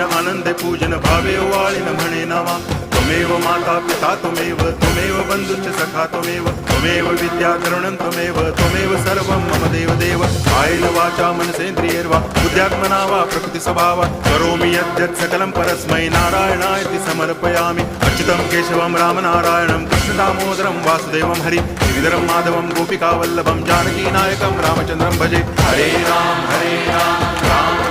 पूजन आनंदे पूजन भावे वाळिन म्हणे नामा त्वमेव माता पिता त्वमेव बंधुश्च सखा त्वमेव विद्या तरुणं त्वमेव सर्वं मम देव कायेन वाचा मनसेन्द्रियैर्वा बुद्ध्यात्मना वा प्रकृति स्वभावात् करोमि यद्यत् सकलं परस्मै नारायणायति समर्पयामि अच्युतं केशवं रामनारायणं कृष्णदामोदरं वासुदेवं हरि गिरिधरं माधवं गोपिकावल्लभं जानकीनायकं रामचन्द्रं भजे हरे राम राम